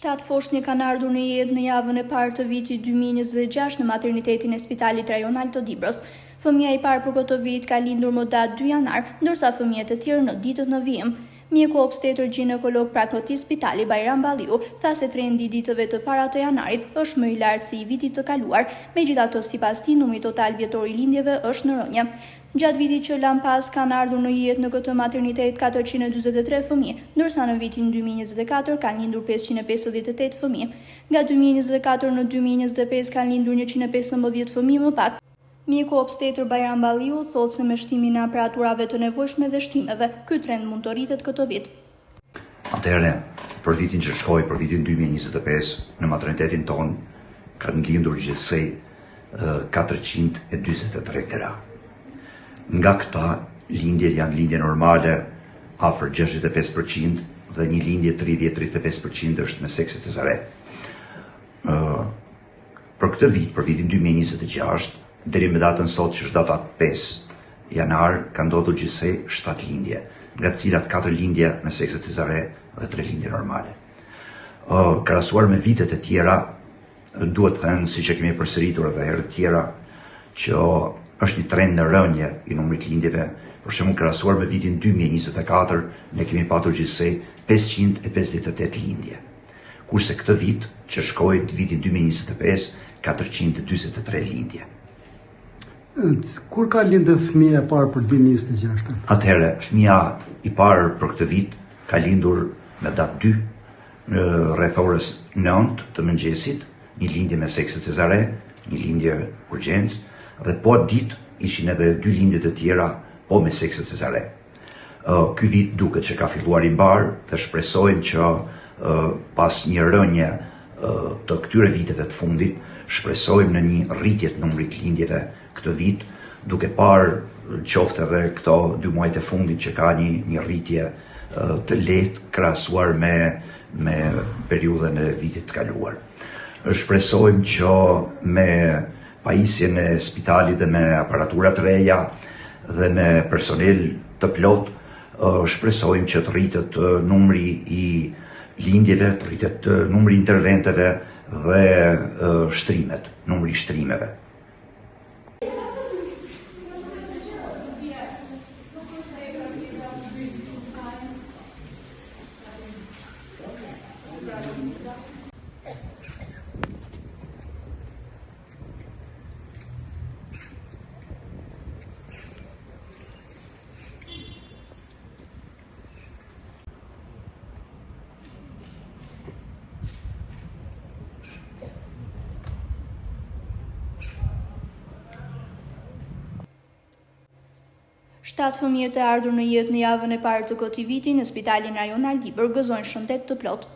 7 foshnjë kanë ardhur në jetë në javën e parë të vitit 2026 në maternitetin e Spitalit Rajonal të Dibrës. Fëmia i parë për këtë vit ka lindur më datë 2 janar, ndërsa fëmijët e tjerë në ditët në vijim. Mjeku obstetër ginekolog prakoti Spitali Bajram Balliu tha se trendi i ditëve të para të janarit është më i lartë se i vitit të kaluar, megjithatë sipas tij numri total vjetor i lindjeve është në rënje. Gjatë vitit që lan pas kanë ardhur në jetë në këtë maternitet 443 fëmijë, ndërsa në vitin 2024 kanë lindur 558 fëmijë. Nga 2024 në 2025 kanë lindur 115 fëmijë më pak. Mjeku obstetër Bajram Balliu thotë se me shtimin e aparaturave të nevojshme dhe shtimeve, ky trend mund të rritet këtë vit. Atëherë, për vitin që shkoi, për vitin 2025, në maternitetin ton kanë lindur gjithsej 443 gra. Nga këta, lindjet janë lindje normale, afër 65%, dhe një lindje 30-35% është me sekse cezare. Për këtë vit, për vitin 2026, deri me datën sot që është data 5 janar, ka ndodhur gjithsej 7 lindje, nga të cilat 4 lindje me sekse cezare dhe 3 lindje normale. Krahasuar me vitet e tjera, duhet të thënë, siç e kemi përsëritur edhe herë të tjera, që është një trend në rënje i numrit lindjeve. Për shembull, krahasuar me vitin 2024, ne kemi patur gjithsej 558 lindje. Kurse këtë vit, që shkoi të vitin 2025, 443 lindje. Kur ka lindë fëmia e parë për 2026? Atëherë, fëmia i parë për këtë vit ka lindur në datë 2, rreth orës 9 të mëngjesit, një lindje me sekse cezare, një lindje urgjencë, dhe po atë ditë ishin edhe 2 lindje të tjera po me sekse cezare. Ky vit duket që ka filluar i mbar dhe shpresojmë që pas një rënje të këtyre viteve të fundit, shpresojmë në një rritje të numrit lindjeve këtë vit, duke parë qoftë edhe këto 2 muajt e fundit që ka një rritje të lehtë krahasuar me periudhën e vitit të kaluar. Shpresojmë që me pajisjen e spitalit dhe me aparatura të reja dhe me personel të plot, shpresojmë që të rritet numri i lindjeve, të rritet numri i interventeve dhe shtrimet, numri i shtrimeve. Shtatë fëmijët e ardhur në jetë në javën e parë të këtij viti në Spitalin Rajonal Dibër gëzojnë shëndet të plotë.